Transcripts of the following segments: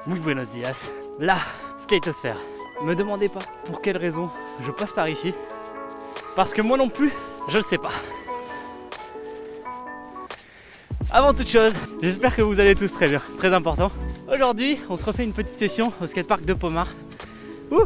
Muy buenos días. La skatosphère. Me demandez pas pour quelle raison je passe par ici. Parce que moi non plus, je le sais pas. Avant toute chose, j'espère que vous allez tous très bien. Très important. Aujourd'hui, on se refait une petite session au skatepark de Pommard. Ouh!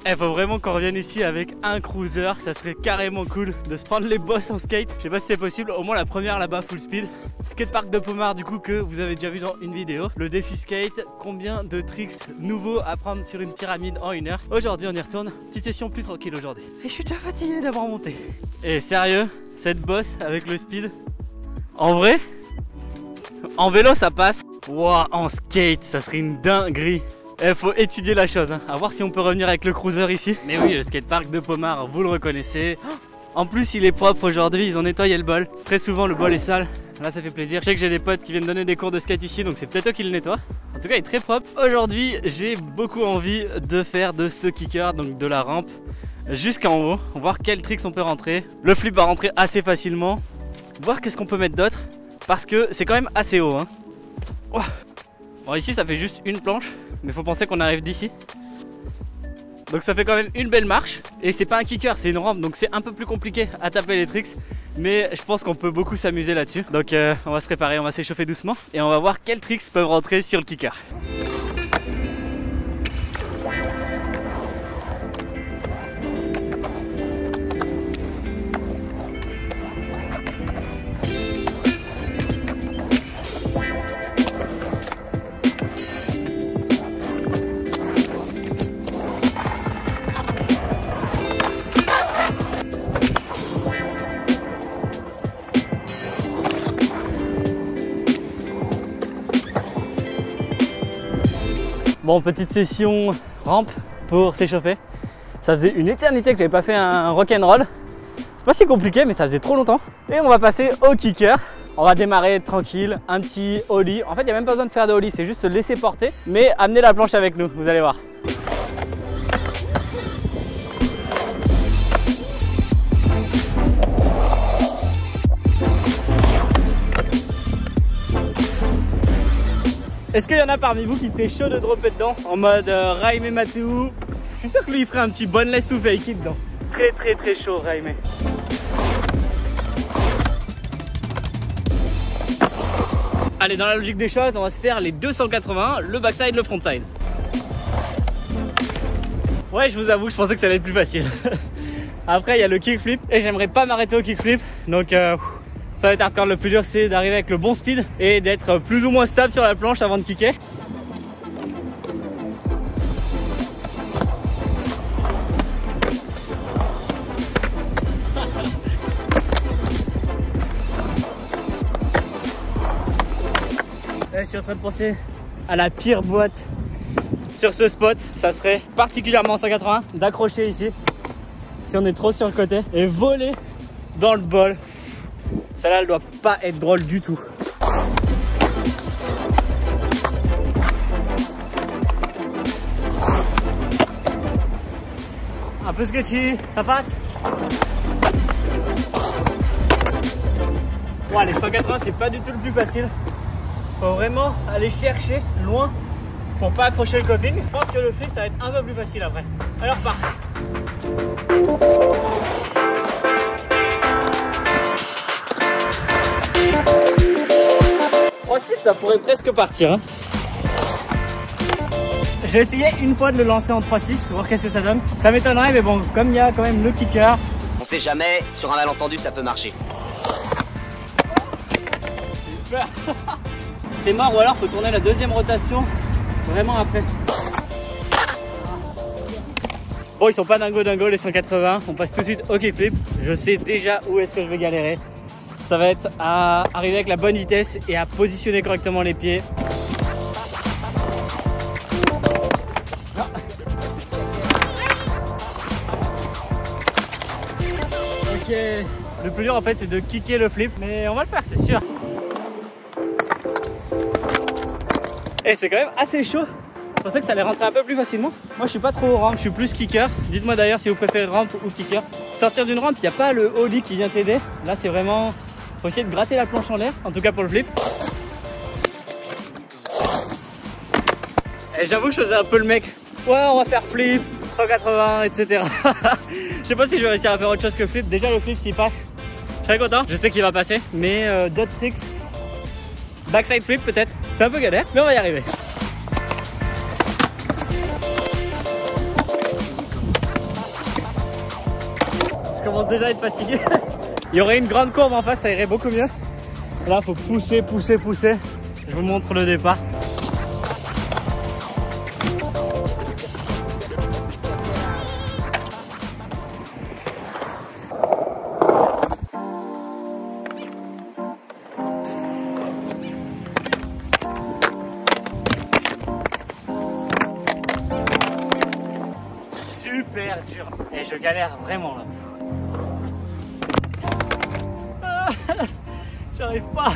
Il faut vraiment qu'on revienne ici avec un cruiser, ça serait carrément cool de se prendre les bosses en skate. Je sais pas si c'est possible, au moins la première là-bas full speed. Skatepark de Pommard du coup que vous avez déjà vu dans une vidéo. Le défi skate, combien de tricks nouveaux à prendre sur une pyramide en 1 heure. Aujourd'hui on y retourne, petite session plus tranquille aujourd'hui. Et je suis déjà fatigué d'avoir monté. Et sérieux, cette bosse avec le speed, en vrai, en vélo ça passe. Waouh, en skate ça serait une dinguerie. Il faut étudier la chose, hein. À voir si on peut revenir avec le cruiser ici. Mais oui, le skatepark de Pommard, vous le reconnaissez. En plus, il est propre aujourd'hui, ils ont nettoyé le bol. Très souvent, le bol est sale. Là, ça fait plaisir. Je sais que j'ai des potes qui viennent donner des cours de skate ici, donc c'est peut-être eux qui le nettoient. En tout cas, il est très propre. Aujourd'hui, j'ai beaucoup envie de faire de ce kicker, donc de la rampe jusqu'en haut. On va voir quels tricks on peut rentrer. Le flip va rentrer assez facilement. Voir qu'est-ce qu'on peut mettre d'autre, parce que c'est quand même assez haut, hein. Oh. Bon, ici, ça fait juste une planche. Mais faut penser qu'on arrive d'ici. Donc ça fait quand même une belle marche. Et c'est pas un kicker, c'est une rampe. Donc c'est un peu plus compliqué à taper les tricks. Mais je pense qu'on peut beaucoup s'amuser là-dessus. Donc on va se préparer, on va s'échauffer doucement. Et on va voir quels tricks peuvent rentrer sur le kicker. Bon, petite session rampe pour s'échauffer. Ça faisait une éternité que j'avais pas fait un rock'n'roll. C'est pas si compliqué, mais ça faisait trop longtemps. Et on va passer au kicker. On va démarrer tranquille, un petit ollie. En fait, il n'y a même pas besoin de faire de ollie, c'est juste se laisser porter. Mais amener la planche avec nous, vous allez voir. Est-ce qu'il y en a parmi vous qui serait chaud de dropper dedans en mode Raime Mathieu? Je suis sûr que lui il ferait un petit boneless to fake it dedans. Très chaud Raime. Allez, dans la logique des choses, on va se faire les 280, le backside, le frontside. Ouais, je vous avoue, je pensais que ça allait être plus facile. Après il y a le kickflip et j'aimerais pas m'arrêter au kickflip. Donc ça va être hardcore. Le plus dur c'est d'arriver avec le bon speed et d'être plus ou moins stable sur la planche avant de kicker. Là, je suis en train de penser à la pire boîte sur ce spot. Ça serait particulièrement 180 d'accrocher ici si on est trop sur le côté et voler dans le bol. Celle-là, elle doit pas être drôle du tout. Un peu sketchy, ça passe? Bon, les 180, c'est pas du tout le plus facile. Faut vraiment aller chercher loin pour pas accrocher le coping. Je pense que le flip, ça va être un peu plus facile après. Alors, part. 3-6, ça pourrait presque partir, hein. J'ai essayé une fois de le lancer en 3-6 pour voir qu'est-ce que ça donne. Ça m'étonnerait, mais bon, comme il y a quand même le kicker. On sait jamais, sur un malentendu ça peut marcher. J'ai peur. C'est mort, ou alors faut tourner la deuxième rotation vraiment après. Bon, ils sont pas dingo les 180. On passe tout de suite au kickflip. Je sais déjà où est-ce que je vais galérer. Ça va être à arriver avec la bonne vitesse et à positionner correctement les pieds. Ok, le plus dur en fait c'est de kicker le flip, mais on va le faire, c'est sûr. Et c'est quand même assez chaud. Je pensais que ça allait rentrer un peu plus facilement. Moi je suis pas trop rampe, je suis plus kicker. Dites-moi d'ailleurs si vous préférez rampe ou kicker. Sortir d'une rampe, il n'y a pas le ollie qui vient t'aider. Là c'est vraiment, faut essayer de gratter la planche en l'air, en tout cas pour le flip. Et j'avoue que je faisais un peu le mec. Ouais, on va faire flip, 180, etc. Je sais pas si je vais réussir à faire autre chose que flip. Déjà le flip s'il passe, je serais content. Je sais qu'il va passer, mais d'autres tricks, backside flip peut-être. C'est un peu galère, mais on va y arriver. Je commence déjà à être fatigué. Il y aurait une grande courbe en face, ça irait beaucoup mieux. Là, faut pousser, pousser, pousser. Je vous montre le départ. Super dur. Et je galère vraiment là. J'arrive pas.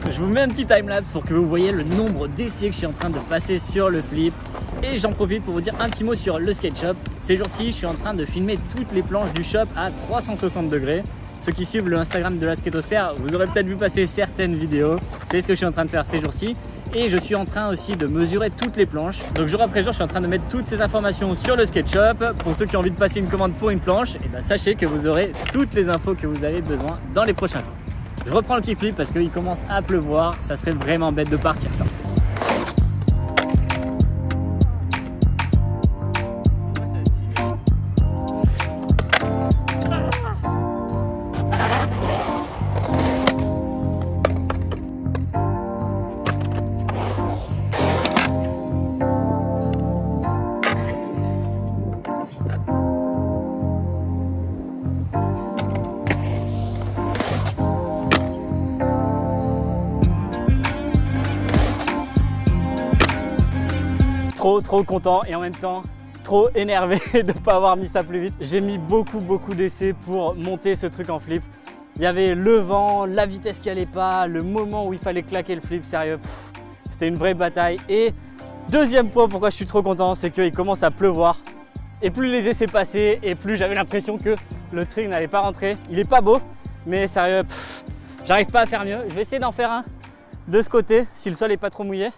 Je vous mets un petit timelapse pour que vous voyez le nombre d'essais que je suis en train de passer sur le flip. Et j'en profite pour vous dire un petit mot sur le skate shop. Ces jours-ci, je suis en train de filmer toutes les planches du shop à 360 degrés. Ceux qui suivent le Instagram de la Skatosphère, vous aurez peut-être vu passer certaines vidéos. C'est ce que je suis en train de faire ces jours-ci. Et je suis en train aussi de mesurer toutes les planches. Donc jour après jour, je suis en train de mettre toutes ces informations sur le skate shop. Pour ceux qui ont envie de passer une commande pour une planche, et ben sachez que vous aurez toutes les infos que vous avez besoin dans les prochains jours. Je reprends le kickflip parce qu'il commence à pleuvoir. Ça serait vraiment bête de partir sans. Trop content et en même temps trop énervé de ne pas avoir mis ça plus vite. J'ai mis beaucoup d'essais pour monter ce truc en flip. Il y avait le vent, la vitesse qui allait pas, le moment où il fallait claquer le flip, sérieux, c'était une vraie bataille. Et deuxième point pourquoi je suis trop content, c'est qu'il commence à pleuvoir. Et plus les essais passaient et plus j'avais l'impression que le trick n'allait pas rentrer. Il est pas beau, mais sérieux, j'arrive pas à faire mieux. Je vais essayer d'en faire un de ce côté si le sol est pas trop mouillé.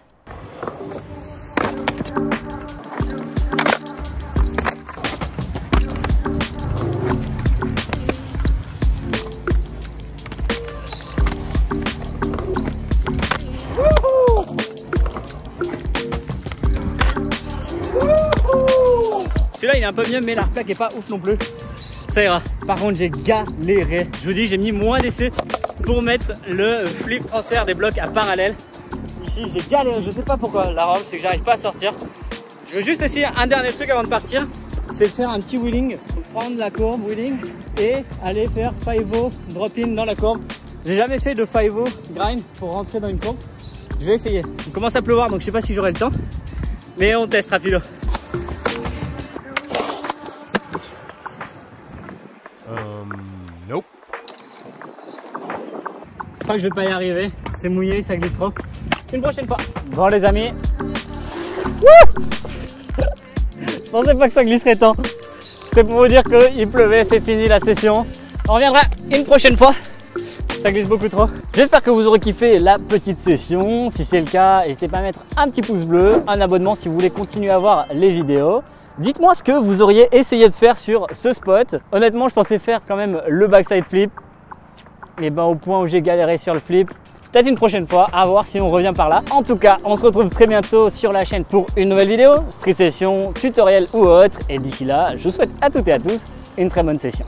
Celui-là il est un peu mieux mais la plaque est pas ouf non plus. Ça ira. Par contre j'ai galéré. Je vous dis j'ai mis moins d'essais pour mettre le flip transfert des blocs à parallèle. Ici j'ai galéré, je sais pas pourquoi. La robe c'est que j'arrive pas à sortir. Je veux juste essayer un dernier truc avant de partir. C'est de faire un petit wheeling. Prendre la courbe wheeling et aller faire 5-0 drop-in dans la courbe. J'ai jamais fait de 5-0 grind pour rentrer dans une courbe. Je vais essayer. Il commence à pleuvoir donc je sais pas si j'aurai le temps. Mais on teste rapido. Nope. Je crois que je vais pas y arriver. C'est mouillé, ça glisse trop. Une prochaine fois. Bon les amis. Je pensais pas que ça glisserait tant. C'était pour vous dire qu'il pleuvait, c'est fini la session. On reviendra une prochaine fois. Ça glisse beaucoup trop. J'espère que vous aurez kiffé la petite session. Si c'est le cas, n'hésitez pas à mettre un petit pouce bleu, un abonnement si vous voulez continuer à voir les vidéos. Dites-moi ce que vous auriez essayé de faire sur ce spot. Honnêtement, je pensais faire quand même le backside flip. Et ben au point où j'ai galéré sur le flip, peut-être une prochaine fois, à voir si on revient par là. En tout cas, on se retrouve très bientôt sur la chaîne pour une nouvelle vidéo, street session, tutoriel ou autre. Et d'ici là, je vous souhaite à toutes et à tous une très bonne session.